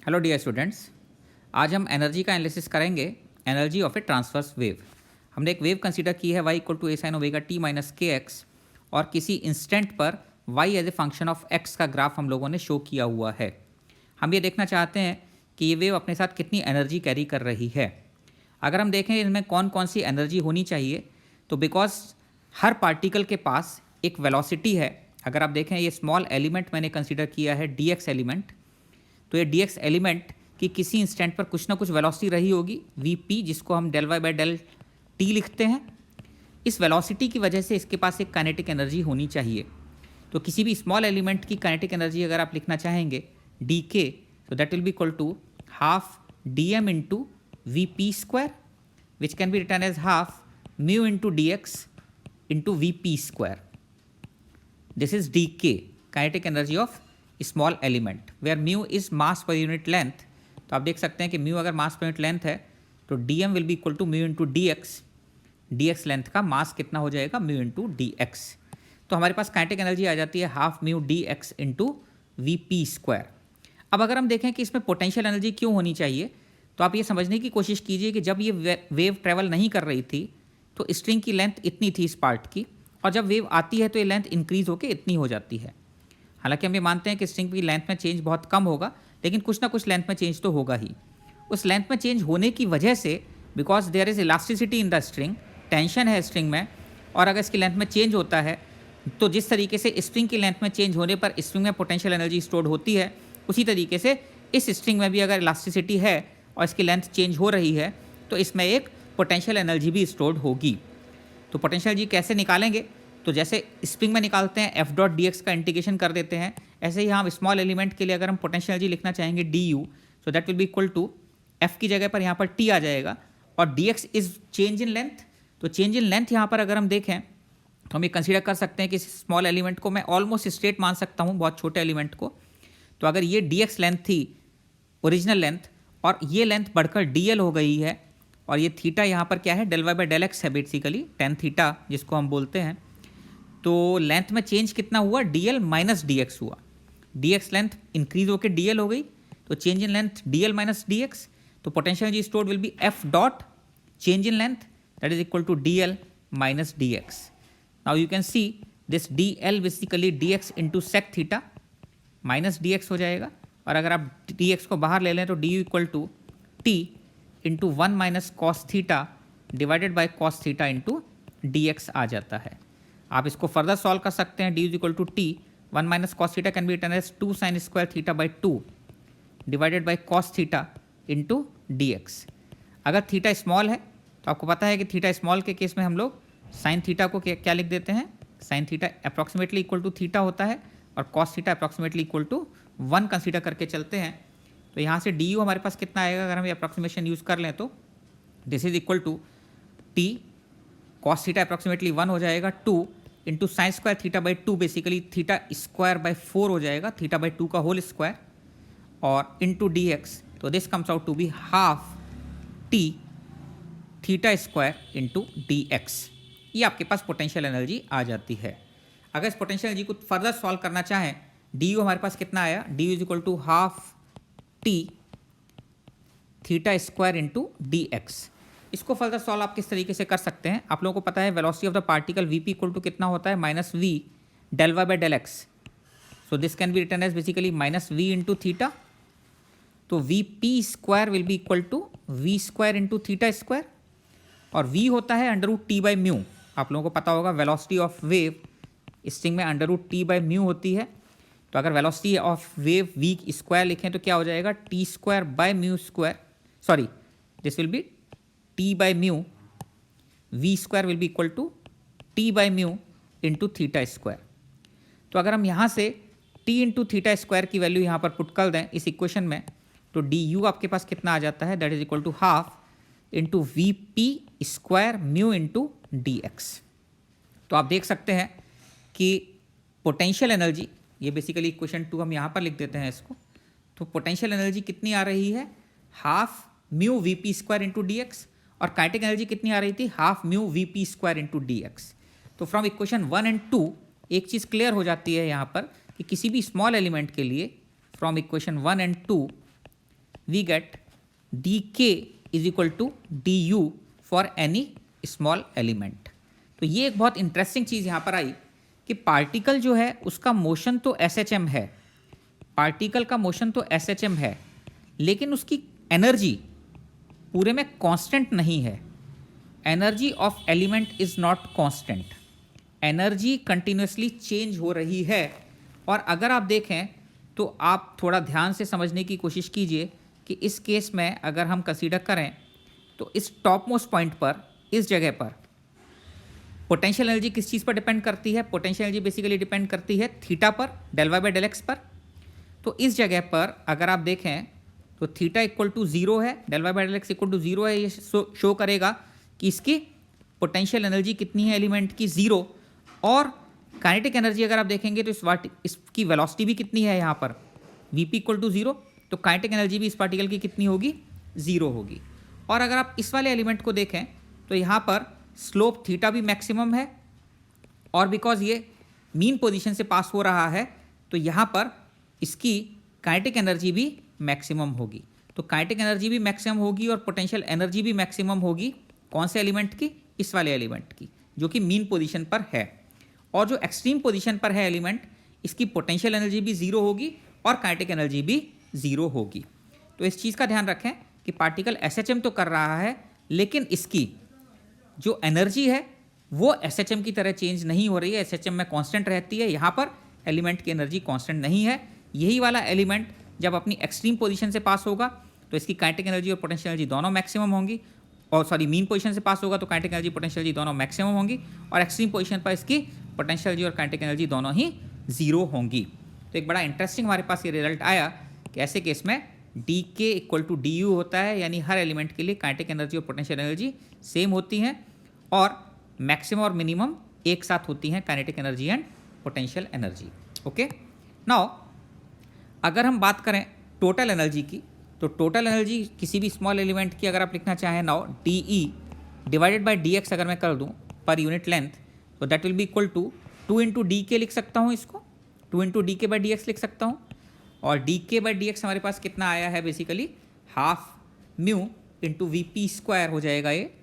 Hello dear students, आज हम energy का एनालिसिस करेंगे। Energy of a transverse wave. हमने एक वेव कंसीडर की है y equal to a sine omega T minus के एक्स, और किसी इंस्टेंट पर y as a function of x का ग्राफ हम लोगों ने शो किया हुआ है। हम ये देखना चाहते हैं कि ये वेव अपने साथ कितनी एनर्जी कैरी कर रही है। अगर हम देखें इनमें कौन कौन सी एनर्जी होनी चाहिए, तो बिकॉज हर पार्टिकल के पास एक वेलोसिटी है। अगर आप देखें ये स्मॉल एलिमेंट मैंने कंसीडर किया है dx एलिमेंट, तो ये dx एलिमेंट की किसी इंस्टेंट पर कुछ ना कुछ वेलोसिटी रही होगी vp, जिसको हम del y by del t लिखते हैं। इस वेलोसिटी की वजह से इसके पास एक काइनेटिक एनर्जी होनी चाहिए। तो किसी भी स्मॉल एलिमेंट की काइनेटिक एनर्जी अगर आप लिखना चाहेंगे dk, तो that will be equal to half dm into V P square, which can be written as half mu into dx into V P square. This is dk, kinetic energy of small element, where mu is mass per unit length. तो आप देख सकते हैं कि mu अगर मास per unit length है तो dm will be equal to mu into dx length का मास कितना हो जाएगा, म्यू इंटू dx। तो हमारे पास काइनेटिक एनर्जी आ जाती है half mu dx into V P square. अब अगर हम देखें कि इसमें पोटेंशियल एनर्जी क्यों होनी चाहिए, तो आप ये समझने की कोशिश कीजिए कि जब ये वेव ट्रेवल नहीं कर रही थी तो स्ट्रिंग की लेंथ इतनी थी इस पार्ट की, और जब वेव आती है तो ये लेंथ इंक्रीज होकर इतनी हो जाती है। हालांकि हम ये मानते हैं कि स्ट्रिंग की लेंथ में चेंज बहुत कम होगा, लेकिन कुछ ना कुछ लेंथ में चेंज तो होगा ही। उस लेंथ में चेंज होने की वजह से, because there is elasticity in the string, tension है स्ट्रिंग में, और अगर इसकी लेंथ में चेंज होता है तो जिस तरीके से स्ट्रिंग की लेंथ में चेंज होने पर स्ट्रिंग में पोटेंशियल एनर्जी स्टोर्ड होती है, उसी तरीके से इस स्ट्रिंग में भी अगर इलास्टिसिटी है और इसकी लेंथ चेंज हो रही है तो इसमें एक पोटेंशियल एनर्जी भी स्टोर्ड होगी। तो पोटेंशियल एनर्जी कैसे निकालेंगे, तो जैसे स्प्रिंग में निकालते हैं एफ डॉट डी एक्स का इंटीग्रेशन कर देते हैं, ऐसे ही हम स्मॉल एलिमेंट के लिए अगर हम पोटेंशियल एनर्जी लिखना चाहेंगे d u, so that will be equal to f की जगह पर यहाँ पर टी आ जाएगा, और d x is change in length. तो चेंज इन लेंथ यहाँ पर अगर हम देखें तो हम ये कंसीडर कर सकते हैं कि स्मॉल एलिमेंट को मैं ऑलमोस्ट स्ट्रेट मान सकता हूँ बहुत छोटे एलिमेंट को। तो अगर ये डी एक्स लेंथ थी ओरिजिनल लेंथ, और ये लेंथ बढ़कर डी एल हो गई है, और ये थीटा यहाँ पर क्या है, del Y by del x है बेसिकली, टेन थीटा जिसको हम बोलते हैं। तो लेंथ में चेंज कितना हुआ, D L minus D X हुआ। डी एक्स लेंथ इंक्रीज होकर डी एल हो गई, तो change in length D L minus D x. तो potential energy stored will be F dot change in length, that is equal to D L minus D X. Now you can see this D L basically D X into sec theta minus D X हो जाएगा, और अगर आप D x को बाहर ले लें तो D U equal to T into one minus cos theta divided by cos theta into D X आ जाता है। आप इसको फर्दर सॉल्व कर सकते हैं, D is equal to T one minus cos theta can be written as two sine square theta by two divided by cos theta into D x. अगर theta small है तो आपको पता है कि थीटा स्मॉल के केस में हम लोग साइन थीटा को क्या लिख देते हैं, sine theta approximately equal to theta होता है, और cos theta approximately equal to one consider करके चलते हैं। तो यहाँ से डी यू हमारे पास कितना आएगा, अगर हम ये अप्रॉक्सीमेशन यूज़ कर लें तो this is equal to T cos theta approximately one हो जाएगा, two into sine square theta by two, basically theta square by four हो जाएगा, थीटा बाई टू का होल स्क्वायर, और इंटू डी एक्स। तो this comes out to be half T theta square into D x. ये आपके पास potential energy आ जाती है। अगर इस पोटेंशियल एनर्जी को फर्दर सॉल्व करना चाहें, डी यू हमारे पास कितना आया, d u is equal to half T theta square into D x. इसको फर्दर सॉल्व आप किस तरीके से कर सकते हैं, आप लोगों को पता है velocity of the particle V P equal to कितना होता है, minus V del Y by del X. So this can be written as basically minus V into theta. तो V P square will be equal to V square into theta square, और V होता है under root T by mu. आप लोगों को पता होगा velocity of wave string में under root T by mu होती है। तो अगर velocity of wave v square लिखें तो क्या हो जाएगा, T square by mu square, sorry this will be T by mu, v square will be equal to T by mu into theta square. तो अगर हम यहाँ से टी इंटू थीटा स्क्वायर की वैल्यू यहाँ पर पुट कर दें इस इक्वेशन में, तो डी यू आपके पास कितना आ जाता है, that is equal to half into V P square mu into D x. तो आप देख सकते हैं कि पोटेंशियल एनर्जी, ये बेसिकली इक्वेशन टू हम यहाँ पर लिख देते हैं इसको, तो पोटेंशियल एनर्जी कितनी आ रही है, half mu V P square into D x, और काइनेटिक एनर्जी कितनी आ रही थी, half mu V P square into D x. तो फ्रॉम इक्वेशन 1 एंड 2 एक चीज़ क्लियर हो जाती है यहाँ पर कि किसी भी स्मॉल एलिमेंट के लिए from equation 1 and 2 we get D K is equal to D U for any small element. तो ये एक बहुत इंटरेस्टिंग चीज़ यहाँ पर आई कि पार्टिकल जो है उसका मोशन तो एस एच एम है, पार्टिकल का मोशन तो एस एच एम है, लेकिन उसकी एनर्जी पूरे में कांस्टेंट नहीं है। Energy of element is not constant, energy continuously change हो रही है। और अगर आप देखें तो आप थोड़ा ध्यान से समझने की कोशिश कीजिए कि इस केस में अगर हम कंसीडर करें तो इस टॉप मोस्ट पॉइंट पर, इस जगह पर पोटेंशियल एनर्जी किस चीज़ पर डिपेंड करती है? पोटेंशियल एनर्जी बेसिकली डिपेंड करती है थीटा पर, del Y by del x पर। तो इस जगह पर अगर आप देखें तो थीटा इक्वल टू जीरो है, del Y by del x equal to zero है। ये शो करेगा कि इसकी पोटेंशियल एनर्जी कितनी है एलिमेंट की, जीरो। और काइनेटिक एनर्जी अगर आप देखेंगे तो इसकी वेलोसिटी भी कितनी है यहाँ पर, v P equal to zero. तो काइनेटिक एनर्जी भी इस पार्टिकल की कितनी होगी, जीरो होगी। और अगर आप इस वाले एलिमेंट को देखें तो यहाँ पर स्लोप थीटा भी मैक्सिमम है, और बिकॉज ये मीन पोजीशन से पास हो रहा है तो यहाँ पर इसकी काइनेटिक एनर्जी भी मैक्सिमम होगी। तो काइनेटिक एनर्जी भी मैक्सिमम होगी और पोटेंशियल एनर्जी भी मैक्सिमम होगी। कौन से एलिमेंट की? इस वाले एलिमेंट की, जो कि मीन पोजीशन पर है। और जो एक्सट्रीम पोजीशन पर है एलिमेंट, इसकी पोटेंशियल एनर्जी भी जीरो होगी और काइनेटिक एनर्जी भी जीरो होगी। तो इस चीज़ का ध्यान रखें कि पार्टिकल एसएचएम तो कर रहा है, लेकिन इसकी जो एनर्जी है वो एसएचएम की तरह चेंज नहीं हो रही है, एसएचएम में कांस्टेंट रहती है। यहाँ पर एलिमेंट की एनर्जी कांस्टेंट नहीं है। यही वाला एलिमेंट जब अपनी एक्सट्रीम पोजीशन से पास होगा तो इसकी काइनेटिक एनर्जी और पोटेंशियल एनर्जी दोनों मैक्सिमम होंगी, और सॉरी मीन पोजीशन से पास होगा तो काइनेटिक एनर्जी पोटेंशियल एनर्जी दोनों मैक्सिमम होंगी, और एक्सट्रीम पोजीशन पर इसकी पोटेंशियल एनर्जी और काइनेटिक एनर्जी दोनों ही जीरो होंगी। तो एक बड़ा इंटरेस्टिंग हमारे पास ये रिजल्ट आया कि ऐसे केस में डी के इक्वल टू डी यू होता है, यानी हर एलिमेंट के लिए काइनेटिक एनर्जी और पोटेंशियल एनर्जी सेम होती हैं और मैक्सिमम और मिनिमम एक साथ होती हैं, kinetic energy and potential energy. Okay, now अगर हम बात करें टोटल एनर्जी की, तो टोटल एनर्जी किसी भी स्मॉल एलिमेंट की अगर आप लिखना चाहें, now d E divided by d x अगर मैं कर दूं पर यूनिट लेंथ, तो that will be equal to 2 into d k लिख सकता हूँ, इसको 2 into d k by d x लिख सकता हूँ। और D k by d x हमारे पास कितना आया है, basically half mu into V P square हो जाएगा ये।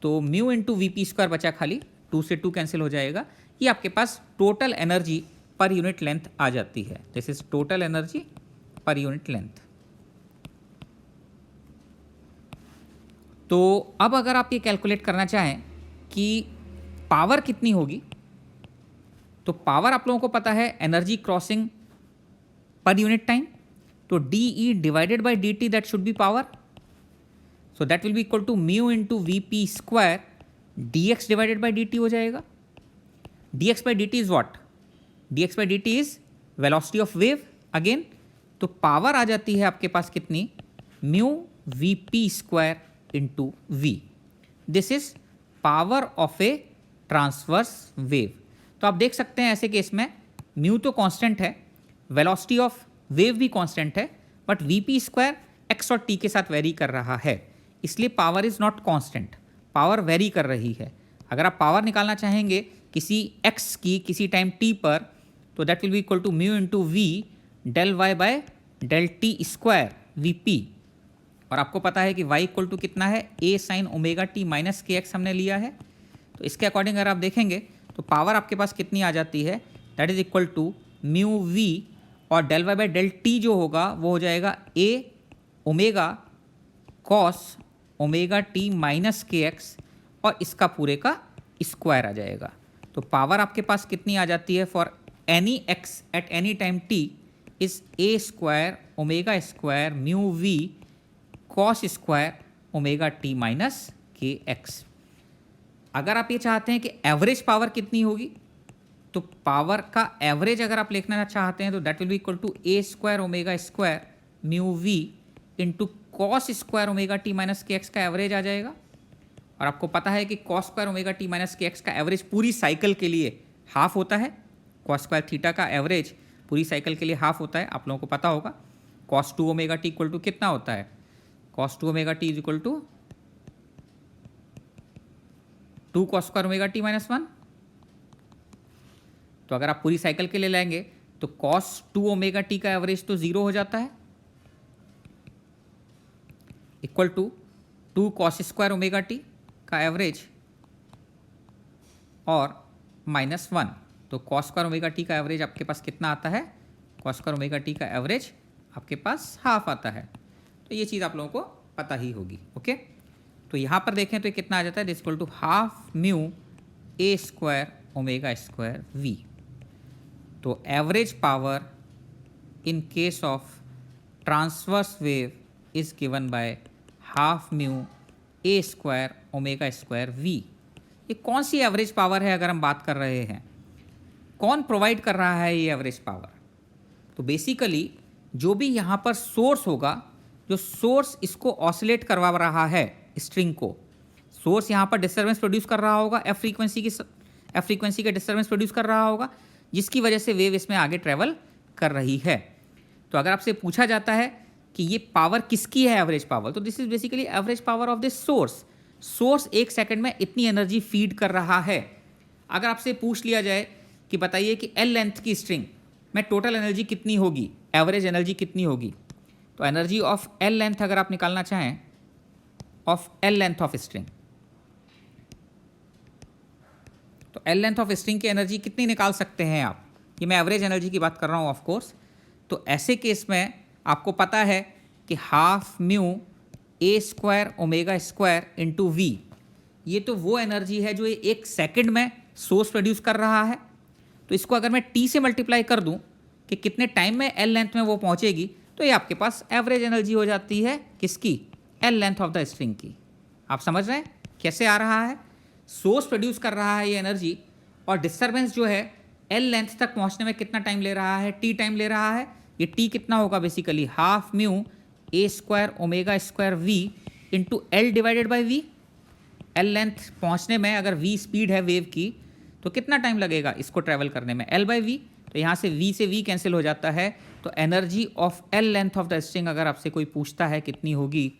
तो mu into V P square बचा खाली, 2 से 2 कैंसिल हो जाएगा। ये आपके पास total energy per unit length आ जाती है। This is total energy per unit length. तो अब अगर आप ये कैलकुलेट करना चाहें कि पावर कितनी होगी, तो पावर आप लोगों को पता है energy crossing per unit time, तो D E divided by D T that should be power. So that will be equal to mu into V P square D X divided by D T हो जाएगा। D X by D T is what? D X by D T is velocity of wave again. तो power आ जाती है आपके पास कितनी, mu V P square into we. This is power of a transverse wave. तो आप देख सकते हैं ऐसे केस में म्यू तो कांस्टेंट है, वेलोसिटी ऑफ वेव भी कांस्टेंट है, but V P square x और टी के साथ वेरी कर रहा है, इसलिए power is not constant, power very कर रही है। अगर आप पावर निकालना चाहेंगे किसी एक्स की किसी टाइम टी पर, तो that will be equal to mu into v del y by del t square v p. और आपको पता है कि y इक्वल टू कितना है, a sign omega T minus के एक्स हमने लिया है। तो इसके अकॉर्डिंग अगर आप देखेंगे तो पावर आपके पास कितनी आ जाती है, that is equal to mu V और del Y by del T जो होगा वो हो जाएगा a omega cos omega T minus के एक्स, और इसका पूरे का स्क्वायर आ जाएगा। तो पावर आपके पास कितनी आ जाती है for any x at any time t is a square omega square mu v cos square omega T minus के एक्स। अगर आप ये चाहते हैं कि एवरेज पावर कितनी होगी, तो पावर का एवरेज अगर आप लिखना चाहते हैं तो that will be equal to a square omega square mu v into cos square omega T minus के एक्स का एवरेज आ जाएगा। और आपको पता है कि cos square omega T minus के एक्स का एवरेज पूरी साइकिल के लिए हाफ होता है। कॉस स्क्वायर थीटा का एवरेज पूरी साइकिल के लिए हाफ होता है, आप लोगों को पता होगा। Cos 2 omega t equal to कितना होता है, cos 2 omega t is equal to 2 cos square omega T minus 1। तो अगर आप पूरी साइकिल के लिए लेंगे तो कॉस 2 ओमेगा टी का एवरेज तो 0 हो जाता है, equal to 2 cos square omega t का एवरेज और -1। तो cos स्क्वायर ओमेगा टी का एवरेज आपके पास कितना आता है? cos स्क्वायर ओमेगा टी का एवरेज आपके पास हाफ आता है। तो ये चीज़ आप लोगों को पता ही होगी। ओके, तो यहाँ पर देखें तो ये कितना आ जाता है? This equal to half mu A square omega square V. तो average power in case of transverse wave is given by half mu A square omega square V. ये कौन सी एवरेज पावर है अगर हम बात कर रहे हैं? कौन प्रोवाइड कर रहा है ये एवरेज पावर? तो बेसिकली जो भी यहाँ पर सोर्स होगा, जो सोर्स इसको ऑसिलेट करवा रहा है स्ट्रिंग को, सोर्स यहाँ पर डिस्टर्बेंस प्रोड्यूस कर रहा होगा, एफ फ्रीक्वेंसी का डिस्टर्बेंस प्रोड्यूस कर रहा होगा, जिसकी वजह से वेव इसमें आगे ट्रेवल कर रही है। तो अगर आपसे पूछा जाता है कि ये पावर किसकी है एवरेज पावर, तो this is basically average power of this source. Source 1 second में इतनी एनर्जी फीड कर रहा है। अगर आपसे पूछ लिया जाए कि बताइए कि एल लेंथ की स्ट्रिंग में टोटल एनर्जी कितनी होगी, एवरेज एनर्जी कितनी होगी, तो एनर्जी ऑफ एल लेंथ अगर आप निकालना चाहें, of L length of string, तो एल लेंथ ऑफ स्ट्रिंग की एनर्जी कितनी निकाल सकते हैं आप? ये मैं एवरेज एनर्जी की बात कर रहा हूँ ऑफ कोर्स। तो ऐसे केस में आपको पता है कि हाफ म्यू ए square omega square into v, ये तो वो एनर्जी है जो ये 1 सेकंड में सोर्स प्रोड्यूस कर रहा है। तो इसको अगर मैं टी से मल्टीप्लाई कर दूं कि कितने टाइम में एल लेंथ में वो पहुंचेगी, तो ये आपके पास एवरेज एनर्जी हो जाती है किसकी? L length of the string की। आप समझ रहे हैं कैसे आ रहा है? सोर्स प्रोड्यूस कर रहा है ये एनर्जी, और डिस्टर्बेंस जो है एल लेंथ तक पहुंचने में कितना टाइम ले रहा है? टी टाइम ले रहा है। ये टी कितना होगा? Basically half mu A square omega square v into l divided by v. L length पहुंचने में अगर वी स्पीड है वेव की, तो कितना टाइम लगेगा इसको ट्रैवल करने में? L by v. तो यहाँ से वी कैंसिल हो जाता है। तो energy of L length of the string अगर आपसे कोई पूछता है कितनी होगी,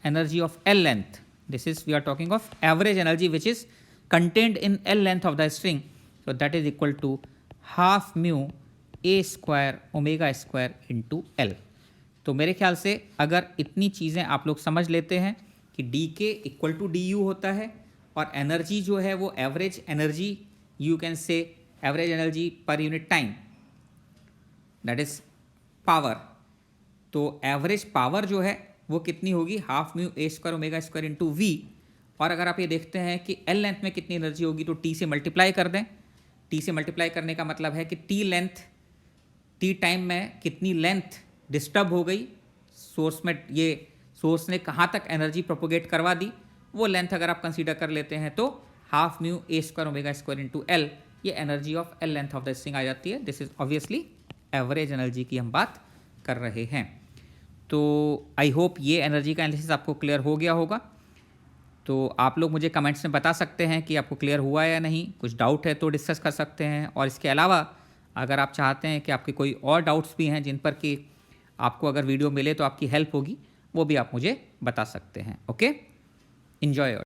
energy of L length, this is we are talking of average energy which is contained in l length of the string, so that is equal to half mu A square omega square into l. तो मेरे ख्याल से अगर इतनी चीज़ें आप लोग समझ लेते हैं कि डी के इक्वल टू डी यू होता है, और एनर्जी जो है वो average energy, you can say average energy per unit time, that is power. तो एवरेज पावर जो है वो कितनी होगी? हाफ म्यू ए square omega square into v. और अगर आप ये देखते हैं कि एल लेंथ में कितनी एनर्जी होगी, तो टी से मल्टीप्लाई कर दें। टी से मल्टीप्लाई करने का मतलब है कि टी लेंथ, टी टाइम में कितनी लेंथ डिस्टर्ब हो गई सोर्स में, ये सोर्स ने कहाँ तक एनर्जी प्रोपोगेट करवा दी, वो लेंथ अगर आप कंसीडर कर लेते हैं, तो हाफ म्यू ए square omega square into L, ये energy of L length of the string आ जाती है। This is obviously average energy की हम बात कर रहे हैं। तो आई होप ये एनर्जी का एनालिसिस आपको क्लियर हो गया होगा। तो आप लोग मुझे कमेंट्स में बता सकते हैं कि आपको क्लियर हुआ या नहीं, कुछ डाउट है तो डिस्कस कर सकते हैं। और इसके अलावा अगर आप चाहते हैं कि आपके कोई और डाउट्स भी हैं जिन पर कि आपको अगर वीडियो मिले तो आपकी हेल्प होगी, वो भी आप मुझे बता सकते हैं। Okay, enjoy.